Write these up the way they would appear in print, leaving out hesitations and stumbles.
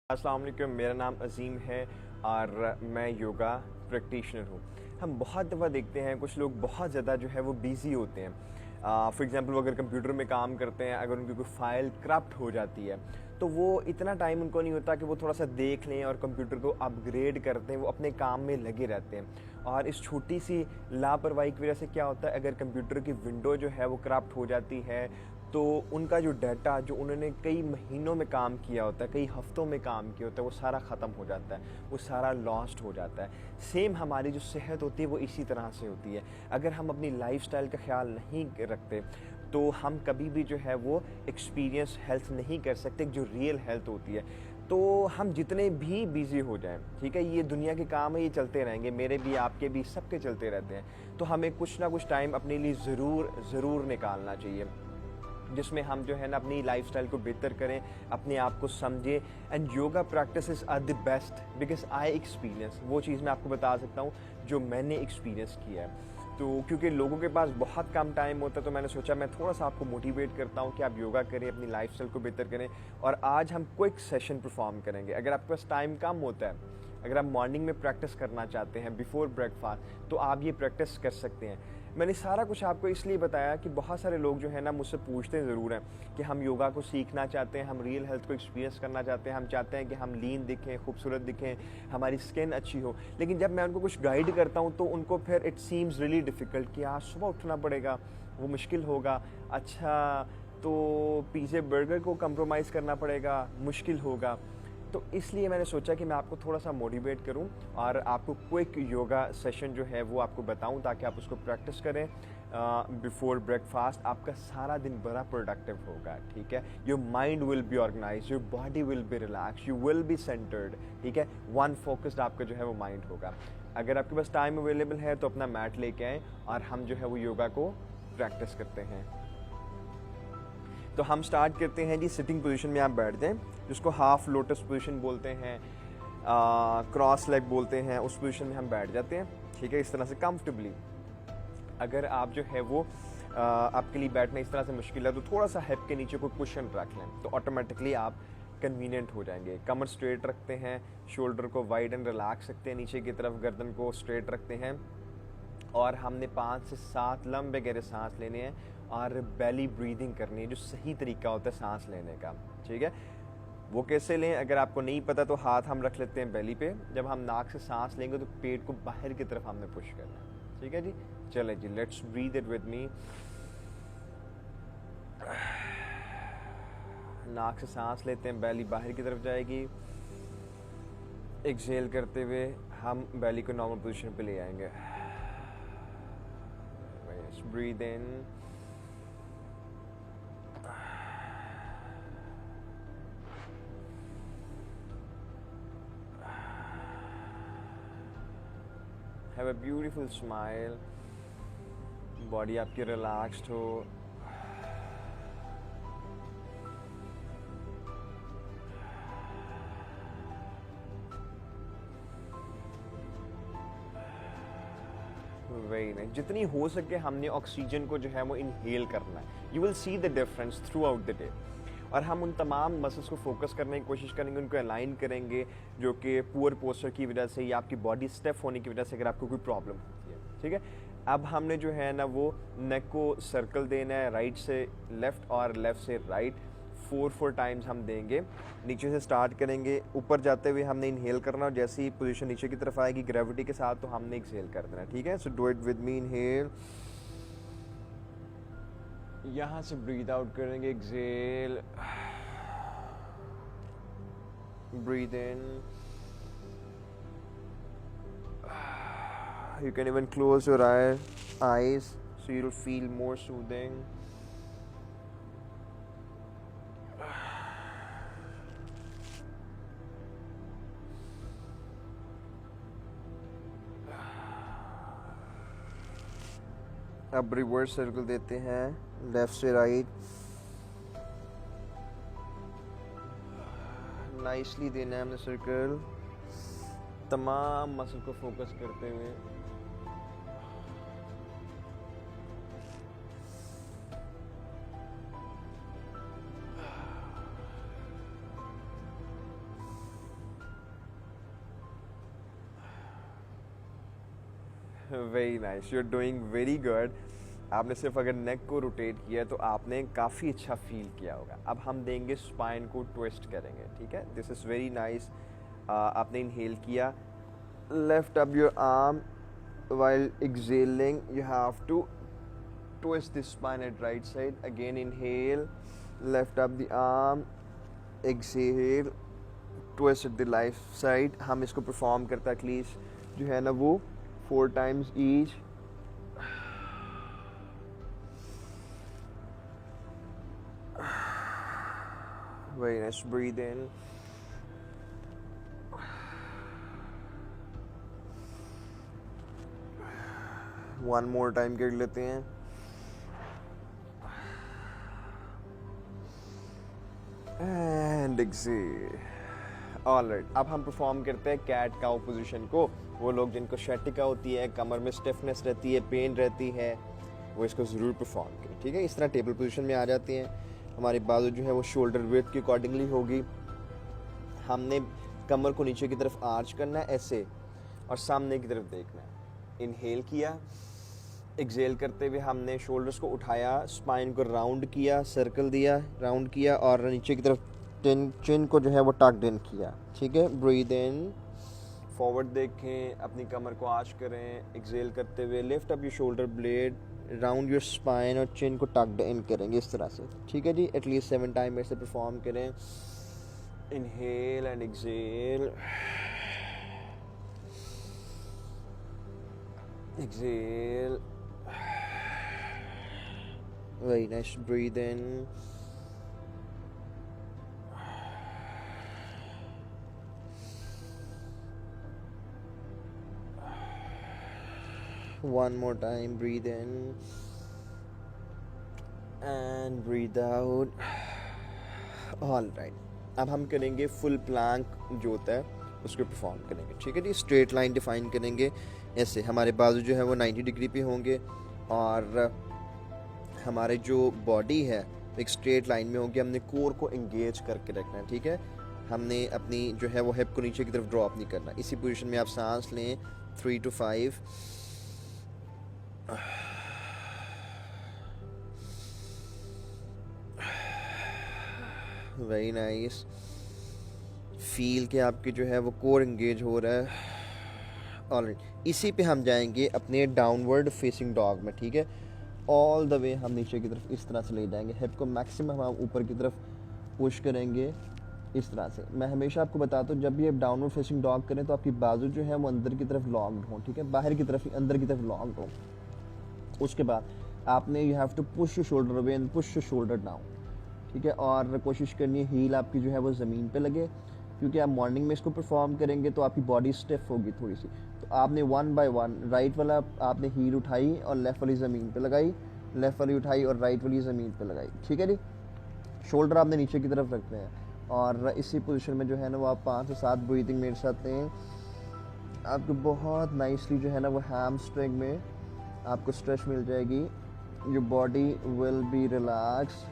अस्सलाम वालेकुम, मेरा नाम अज़ीम है और मैं योगा प्रैक्टिशनर हूँ। हम बहुत दफ़ा देखते हैं कुछ लोग बहुत ज़्यादा जो है वो बिज़ी होते हैं। फॉर एग्ज़ाम्पल वो अगर कंप्यूटर में काम करते हैं, अगर उनकी कोई फ़ाइल करप्ट हो जाती है तो वो इतना टाइम उनको नहीं होता कि वो थोड़ा सा देख लें और कंप्यूटर को अपग्रेड कर दें। वो अपने काम में लगे रहते हैं और इस छोटी सी लापरवाही की वजह से क्या होता है, अगर कंप्यूटर की विंडो जो है वो करप्ट हो जाती है तो उनका जो डाटा जो उन्होंने कई महीनों में काम किया होता है, कई हफ्तों में काम किया होता है, वो सारा ख़त्म हो जाता है, वो सारा लॉस्ट हो जाता है। सेम हमारी जो सेहत होती है वो इसी तरह से होती है। अगर हम अपनी लाइफ़स्टाइल का ख्याल नहीं रखते तो हम कभी भी जो है वो एक्सपीरियंस हेल्थ नहीं कर सकते, जो रियल हेल्थ होती है। तो हम जितने भी बिज़ी हो जाएं, ठीक है, ये दुनिया के काम है, ये चलते रहेंगे, मेरे भी, आपके भी, सबके चलते रहते हैं। तो हमें कुछ ना कुछ टाइम अपने लिए ज़रूर निकालना चाहिए जिसमें हम जो है ना अपनी लाइफस्टाइल को बेहतर करें, अपने आप को समझें। And yoga practices are the best because I experience, वो चीज़ मैं आपको बता सकता हूँ जो मैंने एक्सपीरियंस किया है। तो क्योंकि लोगों के पास बहुत कम टाइम होता है तो मैंने सोचा मैं थोड़ा सा आपको मोटिवेट करता हूँ कि आप योगा करें, अपनी लाइफस्टाइल को बेहतर करें। और आज हम क्विक सेशन परफॉर्म करेंगे। अगर आपके पास टाइम कम होता है, अगर आप मॉर्निंग में प्रैक्टिस करना चाहते हैं बिफोर ब्रेकफास्ट, तो आप ये प्रैक्टिस कर सकते हैं। मैंने सारा कुछ आपको इसलिए बताया कि बहुत सारे लोग जो है ना मुझसे पूछते ज़रूर हैं कि हम योगा को सीखना चाहते हैं, हम रियल हेल्थ को एक्सपीरियंस करना चाहते हैं, हम चाहते हैं कि हम लीन दिखें, खूबसूरत दिखें, हमारी स्किन अच्छी हो। लेकिन जब मैं उनको कुछ गाइड करता हूँ तो उनको फिर इट सीम्स रियली डिफ़िकल्ट कि आज सुबह उठना पड़ेगा, वो मुश्किल होगा। अच्छा, तो पिज़्ज़ा बर्गर को कंप्रोमाइज़ करना पड़ेगा, मुश्किल होगा। तो इसलिए मैंने सोचा कि मैं आपको थोड़ा सा मोटिवेट करूं और आपको क्विक योगा सेशन जो है वो आपको बताऊं ताकि आप उसको प्रैक्टिस करें बिफोर ब्रेकफास्ट। आपका सारा दिन बड़ा प्रोडक्टिव होगा, ठीक है। Your mind will be organise, your body will be relax, you will be centred, ठीक है। वन फोकस्ड आपका जो है वो माइंड होगा। अगर आपके पास टाइम अवेलेबल है तो अपना मैट लेके आएँ और हम जो है वो योगा को प्रैक्टिस करते हैं। तो हम स्टार्ट करते हैं जी, सिटिंग पोजीशन में आप बैठ जाएं, जिसको हाफ लोटस पोजीशन बोलते हैं, क्रॉस लेग बोलते हैं। उस पोजीशन में हम बैठ जाते हैं, ठीक है, इस तरह से कंफर्टेबली। अगर आप जो है वो आपके लिए बैठना इस तरह से मुश्किल है तो थोड़ा सा हिप के नीचे कोई कुशन रख लें तो ऑटोमेटिकली आप कन्वीनियंट हो जाएंगे। कमर स्ट्रेट रखते हैं, शोल्डर को वाइड एंड रिलैक्स रखते हैं, नीचे की तरफ गर्दन को स्ट्रेट रखते हैं और हमने 5 से 7 लंबे गहरे सांस लेने हैं और बेली ब्रीदिंग करनी है, जो सही तरीका होता है सांस लेने का, ठीक है। वो कैसे लें, अगर आपको नहीं पता तो हाथ हम रख लेते हैं बेली पे। जब हम नाक से सांस लेंगे तो पेट को बाहर की तरफ हमने पुश करना है, ठीक है जी। चले जी, let's breathe it with me. नाक से सांस लेते हैं, बेली बाहर की तरफ जाएगी। एक्सहेल करते हुए हम बेली को नॉर्मल पोजीशन पे ले आएंगे। Breathe in, have a beautiful smile, body आपकी रिलैक्स्ड हो। Very nice. जितनी हो सके हमने ऑक्सीजन को जो है वो इनहेल करना है। You will see the difference through out the day. और हम उन तमाम मसल्स को फोकस करने की कोशिश करेंगे, उनको अलाइन करेंगे, जो कि पुअर पोस्चर की वजह से या आपकी बॉडी स्टेफ होने की वजह से अगर आपको कोई प्रॉब्लम होती है, ठीक है। अब हमने जो है ना वो नेक को सर्कल देना है, राइट से लेफ्ट और लेफ्ट से राइट, 4 टाइम्स हम देंगे। नीचे से स्टार्ट करेंगे, ऊपर जाते हुए हमने इनहेल करना और जैसे ही पोजीशन नीचे की तरफ आएगी ग्रेविटी के साथ तो हमने एक्सहेल कर देना, ठीक है। So do it with me. Inhale, यहाँ से ब्रीद आउट करेंगे, exhale, breathe in. You can even close your eyes so you'll feel more soothing. अब रिवर्स सर्कल देते हैं, लेफ्ट से राइट, नाइसली देना है हमने सर्कल, तमाम मसल को फोकस करते हुए। Very nice, you are doing very good. आपने सिर्फ अगर नेक को रोटेट किया तो आपने काफ़ी अच्छा फील किया होगा। अब हम देंगे स्पाइन को ट्विस्ट करेंगे, ठीक है। This is very nice. आपने इनहेल किया, lift up your arm while exhaling you have to twist the spine at right side. Again inhale, lift up the arm, exhale, twist at the left side. हम इसको perform करता at least जो है ना वो 4 times each. Very nice, breathe in. One more time कर लेते हैं। And Excel. ऑलराइट, अब हम परफॉर्म करते हैं कैट काउ पोजीशन को। वो लोग जिनको शैटिका होती है, कमर में स्टिफनेस रहती है, पेन रहती है, वो इसको ज़रूर परफॉर्म करें, ठीक है। इस तरह टेबल पोजीशन में आ जाते हैं। हमारी बाजू जो है वो शोल्डर विड्थ के अकॉर्डिंगली होगी। हमने कमर को नीचे की तरफ आर्च करना है ऐसे, और सामने की तरफ देखना है। इनहेल किया, एक्सेल करते हुए हमने शोल्डर्स को उठाया, स्पाइन को राउंड किया, सर्कल दिया, राउंड किया, और नीचे की तरफ चिन को जो है वो टक्ड इन किया, ठीक है। ब्रीद इन, फॉरवर्ड देखें, अपनी कमर को आर्च करें। एक्सेल करते हुए lift up your shoulder blade, round your spine, और चिन को टक्ड इन करेंगे इस तरह से, ठीक है जी। एटलीस्ट 7 टाइम ऐसे परफॉर्म करें। Inhale and exhale, exhale, very nice, breathe in, one more time, breathe in and breathe out. All right, अब हम करेंगे फुल प्लैंक जो होता है उसको परफॉर्म करेंगे, ठीक है जी। स्ट्रेट लाइन डिफाइन करेंगे ऐसे, हमारे बाजू जो है वो 90 डिग्री पे होंगे, और हमारे जो बॉडी है एक स्ट्रेट लाइन में होगी। हमने कोर को एंगेज करके रखना है, ठीक है। हमने अपनी जो है वो हिप को नीचे की तरफ ड्रॉप नहीं करना। इसी पोजीशन में आप सांस लें 3 to 5। वेरी नाइस, फील के आपके जो है वो कोर एंगेज हो रहा है। ऑलराइट, इसी पे हम जाएंगे अपने डाउनवर्ड फेसिंग डॉग में, ठीक है। ऑल द वे हम नीचे की तरफ इस तरह से ले जाएंगे, हिप को मैक्सिमम हम ऊपर की तरफ पुश करेंगे इस तरह से। मैं हमेशा आपको बताता हूँ, जब भी आप डाउनवर्ड फेसिंग डॉग करें तो आपकी बाजू जो है वो अंदर की तरफ लॉन्ग्ड हो, ठीक है, बाहर की तरफ अंदर की तरफ लॉन्ग्ड हो। उसके बाद आपने you have to push your shoulder away and push your shoulder down, ठीक है। और कोशिश करनी है हील आपकी जो है वो ज़मीन पे लगे, क्योंकि आप मॉर्निंग में इसको परफॉर्म करेंगे तो आपकी बॉडी स्टिफ होगी थोड़ी सी। तो आपने 1 by 1 राइट वाला आपने हील उठाई और लेफ़्ट वाली ज़मीन पे लगाई, लेफ़्ट वाली उठाई और राइट वाली ज़मीन पे लगाई, ठीक है जी। शोल्डर आपने नीचे की तरफ रखते हैं, और इसी पोजीशन में जो है ना वो आप 5 से 7 ब्रीथिंग मेरे साथ लें। आपको बहुत नाइसली जो है ना वो हैमस्ट्रिंग में आपको स्ट्रेच मिल जाएगी। Your body will be relax.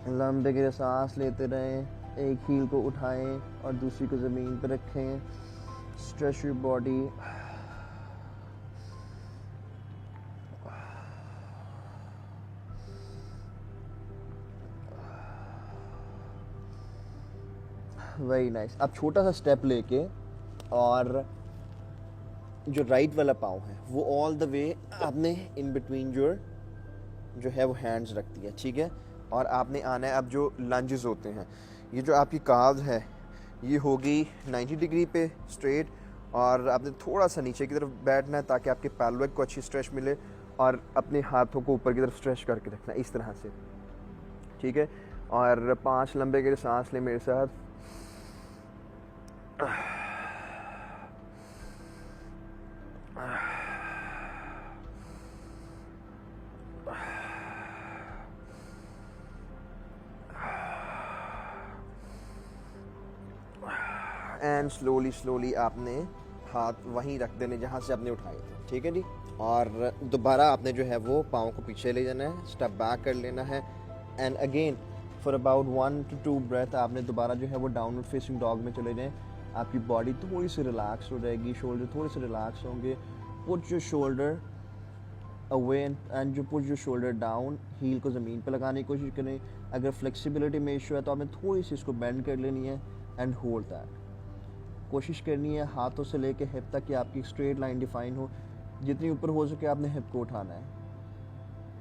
लंबे के सांस लेते रहें, एक हील को उठाएं और दूसरी को ज़मीन पर रखें। Stretch your body. Very nice. अब छोटा सा स्टेप लेके और जो राइट वाला पाँव है वो ऑल द वे आपने इन बिटवीन जो है वो हैंड्स रख दिया, ठीक है। और आपने आना है, अब जो लंजेस होते हैं, ये जो आपकी काव्स है ये होगी 90 डिग्री पे स्ट्रेट, और आपने थोड़ा सा नीचे की तरफ बैठना है ताकि आपके पैल्विक को अच्छी स्ट्रेच मिले, और अपने हाथों को ऊपर की तरफ स्ट्रेच करके रखना है इस तरह से, ठीक है। और 5 लंबे के सांस लें मेरे साथ। एंड स्लोली आपने हाथ वहीं रख देने जहाँ से आपने उठाए थे, ठीक है जी। और दोबारा आपने जो है वो पाँव को पीछे ले जाना है, स्टेप बैक कर लेना है, and again for about 1 to 2 breath आपने दोबारा जो है वो डाउनवर्ड फेसिंग डॉग में चले जाएं। आपकी बॉडी थोड़ी सी रिलैक्स हो जाएगी, शोल्डर थोड़े से रिलैक्स होंगे। Put your shoulder away and जो put your shoulder down, heel को ज़मीन पर लगाने की कोशिश करें। अगर फ्लेक्सिबिलिटी में इशू है तो आपने थोड़ी सी इसको बेंड कर लेनी है एंड होल्ड दैट। कोशिश करनी है हाथों से लेके हिप तक कि आपकी स्ट्रेट लाइन डिफाइन हो, जितनी ऊपर हो सके आपने हिप को उठाना है।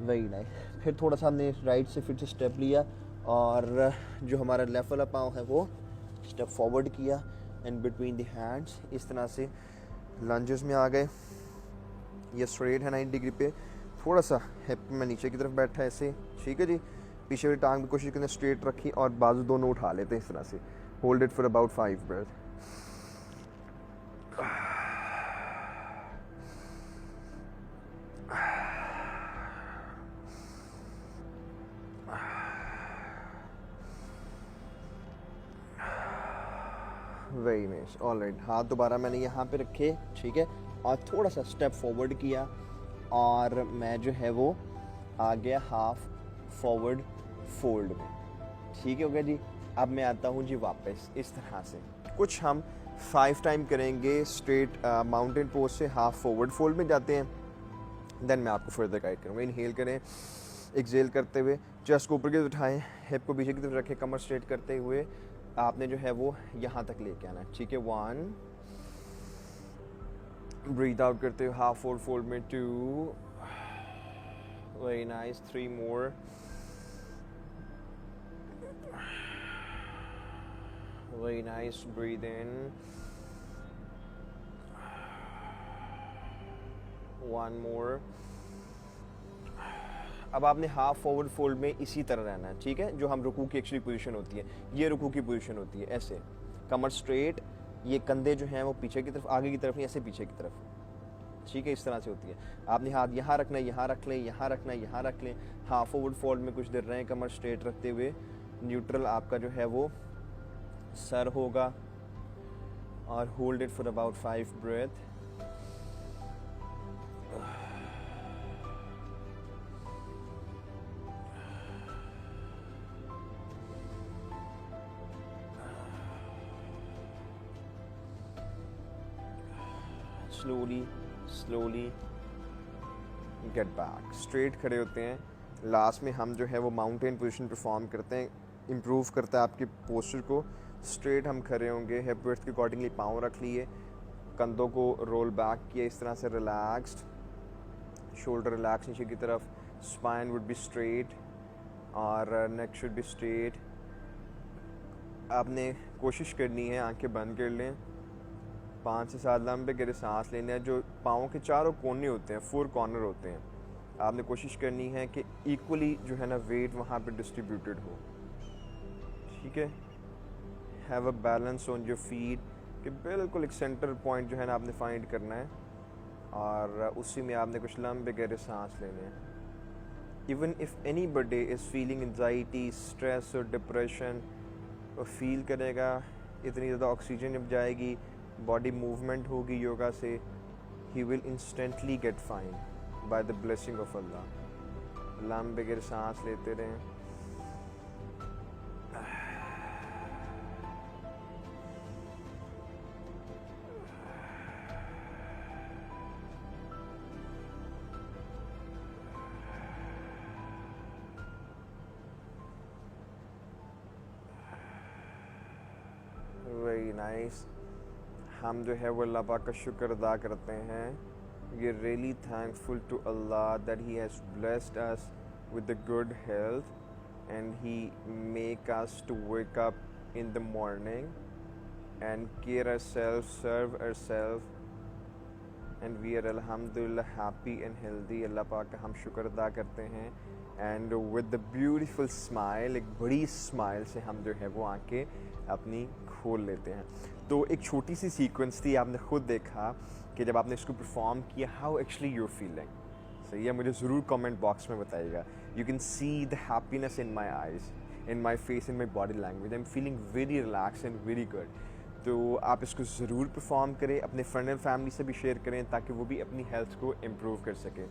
वही नाइस। फिर थोड़ा सा हमने राइट से फिर से स्टेप लिया और जो हमारा लेफ्ट वाला पाँव है वो स्टेप फॉरवर्ड किया एंड बिटवीन द हैंड्स इस तरह से लंजेस में आ गए। ये स्ट्रेट है 90 डिग्री पे, थोड़ा सा हिप में नीचे की तरफ बैठा है ऐसे, ठीक है जी। पीछे वाली टांग भी कोशिश करने स्ट्रेट रखी और बाजू दोनों उठा लेते हैं इस तरह से। Hold it for about 5 breath. Very nice. Alright, हाथ दोबारा मैंने यहाँ पे रखे, ठीक है, और थोड़ा सा स्टेप फॉरवर्ड किया और मैं जो है वो आ गया हाफ फॉरवर्ड फोल्ड में, ठीक है हो गया जी। अब मैं आता हूँ जी वापस इस तरह से। कुछ हम 5 टाइम करेंगे स्ट्रेट माउंटेन पोज से हाफ फॉरवर्ड फोल्ड में जाते हैं, देन मैं आपको फर्दर गाइड करूँगा। इनहेल करें, एक्सहेल करते हुए चेस्ट को ऊपर की तरफ उठाएं, हिप को पीछे की तरफ रखें, कमर स्ट्रेट करते हुए आपने जो है वो यहाँ तक लेके आना है, ठीक है। 1, ब्रीथ आउट करते हुए हाफ फॉरवर्ड फोल्ड में 2, वेरी नाइस, 3 मोर, वेरी नाइस, ब्रीथ इन, 1 मोर। अब आपने हाफ फॉरवर्ड फोल्ड में इसी तरह रहना है, ठीक है। जो हम रुकू की एक्चुअली पोजीशन होती है, ये रुकू की पोजीशन होती है, ऐसे कमर स्ट्रेट, ये कंधे जो हैं वो पीछे की तरफ, आगे की तरफ नहीं, ऐसे पीछे की तरफ, ठीक है, इस तरह से होती है। आपने हाथ यहाँ रखना है, यहाँ रख लें, यहाँ रखना है, यहाँ रख लें। हाफ फॉरवर्ड फोल्ड में कुछ देर रहें, कमर स्ट्रेट रखते हुए। न्यूट्रल आपका जो है वो सर होगा और hold it for about 5 breath. Slowly get back. Straight खड़े होते हैं। लास्ट में हम जो है वो माउंटेन पोजीशन परफॉर्म करते हैं, इम्प्रूव करता है आपके पोस्चर को। स्ट्रेट हम खड़े होंगे, हिप विड्थ के अकॉर्डिंगली पाँव रख लिए, कंधों को रोल बैक किया इस तरह से रिलैक्स्ड, शोल्डर रिलैक्स नीचे की तरफ, स्पाइन वुड बी स्ट्रेट और नेक शुड बी स्ट्रेट। आपने कोशिश करनी है आंखें बंद कर लें, 5 से 7 लंबे गहरे सांस लेने हैं। जो पाँव के चारों कोने होते हैं, 4 कॉर्नर होते हैं, आपने कोशिश करनी है कि इक्वली जो है ना वेट वहाँ पे डिस्ट्रीब्यूटेड हो, ठीक है। Have a balance on your feet, कि बिल्कुल एक सेंटर पॉइंट जो है ना आपने फाइंड करना है और उसी में आपने कुछ लंबे गहरे सांस लेने हैं। Even if any buddy is feeling anxiety, stress और डिप्रेशन, वो फील करेगा इतनी ज़्यादा ऑक्सीजन जब जाएगी, बॉडी मूवमेंट होगी योगा से, he will instantly get fine by the blessing of Allah. लंबे गहरे सांस लेते रहें। Very nice. हम जो है वो अल्लाह पाक का शुक्र अदा करते हैं। We are really thankful to Allah that He has blessed us with the good health and He make us to wake up in the morning and care ourselves, serve ourselves, and we are alhamdulillah happy and healthy। अल्लाह पाक का हम शुक्र अदा करते हैं and with the beautiful smile, एक बड़ी smile से हम जो है वो आंखें अपनी खोल लेते हैं। तो एक छोटी सी सीक्वेंस थी, आपने खुद देखा कि जब आपने इसको परफॉर्म किया, हाउ एक्चुअली यूर फीलिंग। सही है, मुझे ज़रूर कमेंट बॉक्स में बताइएगा। You can see the happiness in my eyes, in my face, in my body language. I am feeling very relax and very good. तो आप इसको ज़रूर परफॉर्म करें, अपने फ्रेंड एंड फैमिली से भी शेयर करें ताकि वो भी अपनी हेल्थ को इम्प्रूव कर सकें।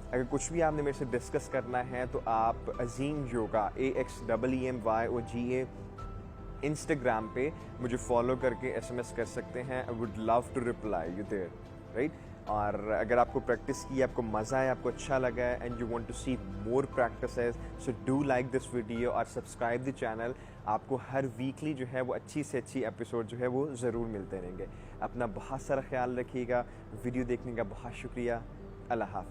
अगर कुछ भी आपने मेरे से डिस्कस करना है तो आप अज़ीम योगा, AXEEMYOGA इंस्टाग्राम पे मुझे फॉलो करके SMS कर सकते हैं। I would love to reply you there, right. और अगर आपको प्रैक्टिस की, आपको मज़ा आया, आपको अच्छा लगा है and you want to see more practices, so do like this video और सब्सक्राइब द चैनल। आपको हर वीकली जो है वो अच्छी से अच्छी एपिसोड जो है वो ज़रूर मिलते रहेंगे। अपना बहुत सारा ख्याल रखिएगा। वीडियो देखने का बहुत शुक्रिया। अल्लाह हाफ़िज़।